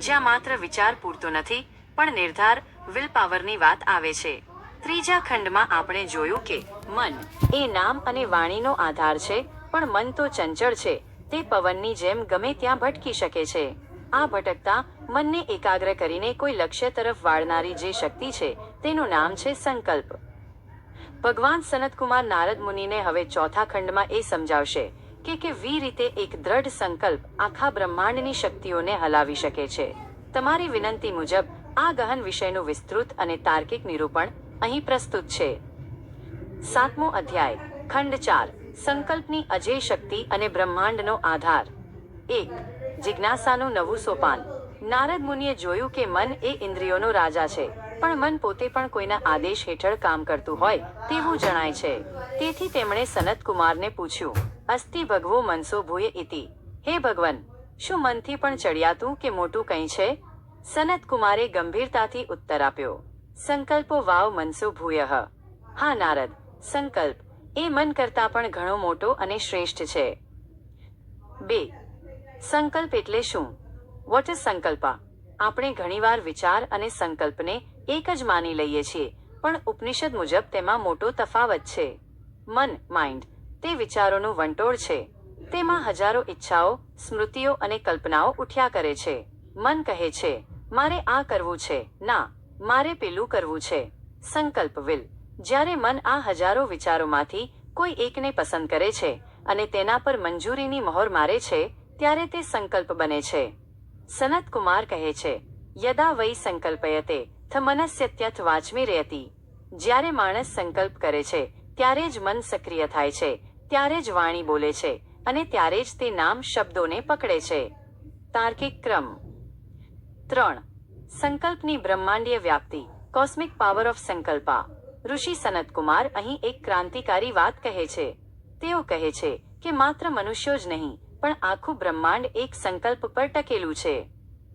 જ્યાં માત્ર વિચાર પૂરતો નથી પણ નિર્ધાર વિલ પાવરની વાત આવે છે. ત્રીજા ખંડમાં આપણે જોયું કે મન એ નામ અને વાણીનો આધાર છે, પણ મન તો ચંચળ છે. તે પવનની જેમ ગમે ત્યાં ભટકી શકે છે. આ ભટકતા મનને એકાગ્ર કરીને કોઈ લક્ષ્ય તરફ વાળનારી જે શક્તિ છે તેનું નામ છે સંકલ્પ. ભગવાન સનતકુમાર નારદ મુનિને હવે ચોથા ખંડમાં એ સમજાવશે કે કેવી રીતે એક દ્રઢ સંકલ્પ આખા બ્રહ્માંડની શક્તિઓને હલાવી શકે છે. તમારી વિનંતી મુજબ આ ગહન વિષયનું વિસ્તૃત અને તાર્કિક નિરૂપણ અહીં પ્રસ્તુત છે. 7મો અધ્યાય, ખંડ 4, સંકલ્પની અજેય શક્તિ અને બ્રહ્માંડનો આધાર. 1. જિજ્ઞાસાનું નવું સોપાન. નારદ મુનિએ જોયું કે મન એ ઇન્દ્રિયોનો રાજા છે, પણ મન પોતે પણ કોઈના આદેશ હેઠળ કામ કરતું હોય તેવું જણાય છે. તેથી તેમણે સનતકુમારને પૂછ્યું, અસ્તિ ભગવો મનસો ભૂય ઇતિ. હે ભગવન, શું મનથી પણ ચડિયાતું કે મોટું કંઈ છે? સનતકુમારે ગંભીરતાથી ઉત્તર આપ્યો, સંકલ્પો વાવ મનસો ભૂયઃ. હા નારદ, સંકલ્પ એ મન કરતાં પણ ઘણો મોટો અને શ્રેષ્ઠ છે. 2. સંકલ્પ એટલે શું? What is sankalpa? આપણે ઘણીવાર વિચાર અને સંકલ્પને એક જ માની લઈએ છીએ, પણ ઉપનિષદ મુજબ તેમાં મોટો તફાવત છે. મન, માઇન્ડ, તે વિચારોનું વંટોળ છે. તેમાં હજારો ઈચ્છાઓ, સ્મૃતિઓ અને કલ્પનાઓ ઉઠ્યા કરે છે. મન કહે છે, મારે આ કરવું છે, ના, મારે પેલું કરવું છે. સંકલ્પ વિલ. જ્યારે મન આ હજારો વિચારોમાંથી કોઈ એકને પસંદ કરે છે અને તેના પર મંજૂરીની મહોર મારે છે, ત્યારે તે સંકલ્પ બને છે. સનતકુમાર કહે છે, યદા વૈ સંકલ્પયતે થ મનસ્યત્યથ વાચમીરયતિ. જ્યારે માણસ સંકલ્પ કરે છે ત્યારે જ મન સક્રિય થાય છે, ત્યારે જ વાણી બોલે છે અને ત્યારે જ તે નામ શબ્દોને પકડે છે. તાર્કિક ક્રમ. 3. સંકલ્પની બ્રહ્માંડીય વ્યાપ્તિ, કોસ્મિક પાવર ઓફ સંકલ્પા. ઋષિ સનતકુમાર અહીં એક ક્રાંતિકારી વાત કહે છે. તેઓ કહે છે કે માત્ર મનુષ્યો જ નહીં, પણ આખું બ્રહ્માંડ એક સંકલ્પ પર ટકેલું છે.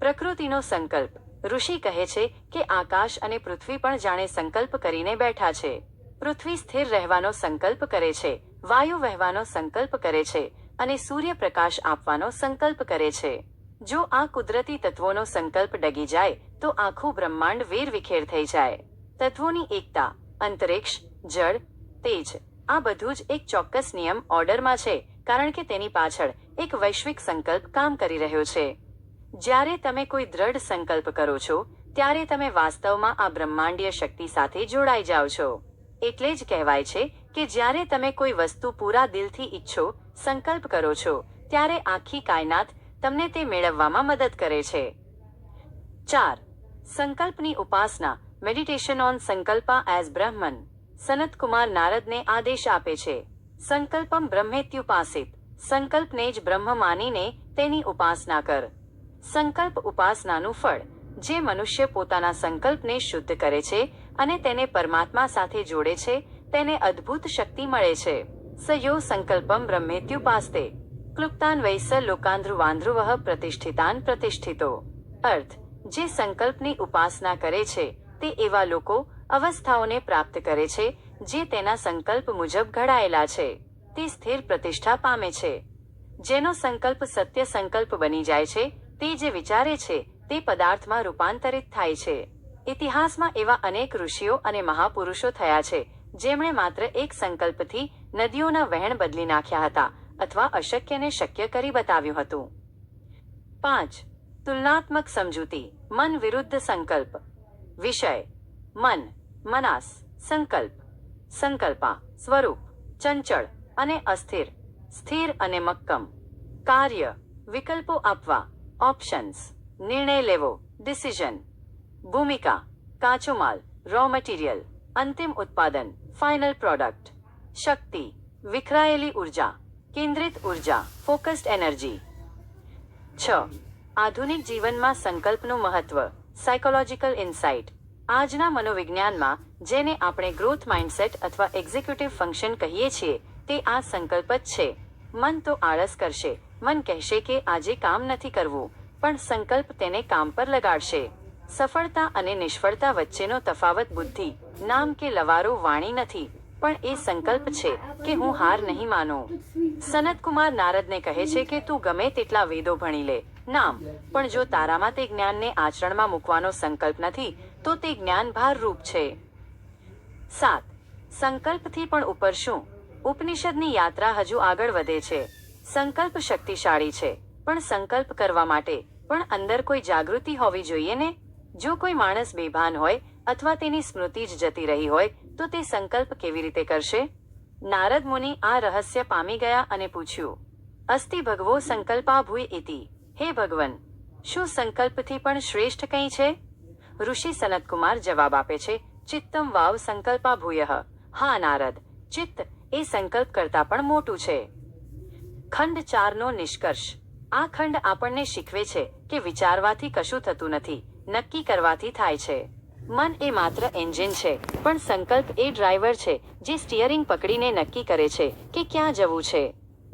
પ્રકૃતિનો સંકલ્પ. ઋષિ કહે છે કે આકાશ અને પૃથ્વી પણ જાણે સંકલ્પ કરીને બેઠા છે. પૃથ્વી સ્થિર રહેવાનો સંકલ્પ કરે છે, વાયુ વહેવાનો સંકલ્પ કરે છે અને સૂર્ય પ્રકાશ આપવાનો સંકલ્પ કરે છે. જો આ કુદરતી તત્વોનો સંકલ્પ ડગી જાય તો આખું બ્રહ્માંડ વેરવિખેર થઈ જાય. તત્વોની એકતા, અંતરિક્ષ, જળ, તેજ, આ બધું જ એક ચોક્કસ નિયમ ઓર્ડરમાં છે, કારણ કે તેની પાછળ એક વૈશ્વિક સંકલ્પ કામ કરી રહ્યો છે. જ્યારે તમે કોઈ દ્રઢ સંકલ્પ કરો છો ત્યારે તમે વાસ્તવમાં આ બ્રહ્માંડીય શક્તિ સાથે જોડાઈ જાઓ છો. એટલે જ કહેવાય છે કે જ્યારે તમે કોઈ વસ્તુ પૂરા દિલથી ઈચ્છો, સંકલ્પ કરો છો, ત્યારે આખી કાયનાત તમને તે મેળવવામાં મદદ કરે છે. 4. સંકલ્પની ઉપાસના, મેડિટેશન ઓન સંકલ્પા એઝ બ્રહ્મન. સનતકુમાર નારદને આદેશ આપે છે, સંકલ્પમ બ્રહ્મેત્યુપાસિત. સંકલ્પને જ બ્રહ્મ માનીને તેની ઉપાસના કર. સંકલ્પ ઉપાસનાનું ફળ. જે મનુષ્ય પોતાના સંકલ્પને શુદ્ધ કરે છે અને તેને પરમાત્મા સાથે જોડે છે, તેને અદ્ભુત શક્તિ મળે છે. સયો સંકલ્પમ બ્રહ્મેત્યુપાસ્તે ક્લુપ્તાન વૈસ લોકાન્ધ્રુવાન્ધ્રુવઃ પ્રતિષ્ઠિતાન પ્રતિષ્ઠિતો. અર્થ, જે સંકલ્પની ઉપાસના કરે છે તે એવા લોકો, અવસ્થાઓને પ્રાપ્ત કરે છે જે તેના સંકલ્પ મુજબ ઘડાયેલા છે. તે સ્થિર પ્રતિષ્ઠા પામે છે. જેનો સંકલ્પ સત્ય સંકલ્પ બની જાય છે, તે જે વિચારે છે તે પદાર્થમાં રૂપાંતરિત થાય છે. ઇતિહાસમાં એવા અનેક ઋષિઓ અને મહાપુરુષો થયા છે જેમણે માત્ર એક સંકલ્પથી નદીઓના વહેણ બદલી નાખ્યા હતા અથવા અશક્યને શક્ય કરી બતાવ્યું હતું. 5. તુલનાત્મક સમજૂતી, મન વિરુદ્ધ સંકલ્પ. વિષય: મન, મનાસ, સંકલ્પ. સંકલ્પા, સ્વરૂપ: ચંચળ અને અસ્થિર, સ્થિર અને મક્કમ. કાર્ય: વિકલ્પો આપવા, ઓપ્શન્સ. નિર્ણય લેવો, ડિસિઝન. ભૂમિકા: કાચો માલ, રો મટીરિયલ, અંતિમ ઉત્પાદન, ફાઇનલ પ્રોડક્ટ. શક્તિ: વિખરાયેલી ઉર્જા, કેન્દ્રિત ઉર્જા, ફોકસ્ડ એનર્જી. 6. આધુનિક જીવનમાં સંકલ્પનું મહત્વ, સાયકોલોજીકલ ઇનસાઇટ. આજના મનોવિજ્ઞાનમાં, જેને આપણે ગ્રોથ માઇન્ડસેટ અથવા એક્ઝિક્યુટિવ ફંક્શન કહીએ છીએ, તે આ સંકલ્પ જ છે. મન તો આળસ કરશે, મન કહેશે કે આજે કામ નથી કરવું, પણ સંકલ્પ તેને કામ પર લગાડશે. સફળતા અને નિષ્ફળતા વચ્ચેનો તફાવત બુદ્ધિ, નામ કે લવારો વાણી નથી, પણ એ સંકલ્પ છે કે હું હાર નહીં માનું. સનતકુમાર નારદને કહે છે કે તું ગમે તેટલા વેદો ભણી લે, નામ. પણ જો તારામાં તે જ્ઞાનને આચરણમાં મૂકવાનો સંકલ્પ નથી તો તે જ્ઞાન ભારરૂપ છે. 7. સંકલ્પથી પણ ઉપર શું? ઉપનિષદની યાત્રા હજુ આગળ વધે છે. સંકલ્પ શક્તિશાળી છે, પણ સંકલ્પ કરવા માટે પણ અંદર કોઈ જાગૃતિ હોવી જોઈએ ને. જો કોઈ માણસ બેભાન હોય અથવા તેની સ્મૃતિ જ જતી રહી હોય તો તે સંકલ્પ કેવી રીતે કરશે? નારદ મુનિ આ રહસ્ય પામી ગયા અને પૂછ્યું, અસ્તિ ભગવો સંકલ્પા ભૂય ઇતિ. હે ભગવન, શું સંકલ્પથી પણ શ્રેષ્ઠ કંઈ છે? ઋષિ સનતકુમાર જવાબ આપે છે, ચિત્તમ વાવ સંકલ્પા ભૂયઃ. હા નારદ, ચિત્ત એ સંકલ્પ કરતાં પણ મોટું છે. ખંડ 4 નો નિષ્કર્ષ. આ ખંડ આપણને શીખવે છે કે વિચારવાથી કશું થતું નથી, નક્કી કરવાથી થાય છે. મન એ માત્ર એન્જિન છે, પણ સંકલ્પ એ ડ્રાઈવર છે જે સ્ટીયરિંગ પકડીને નક્કી કરે છે કે ક્યાં જવું છે.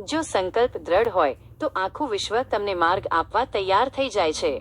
જો સંકલ્પ દ્રઢ હોય તો આખું વિશ્વ તમને માર્ગ આપવા તૈયાર થઈ જાય છે.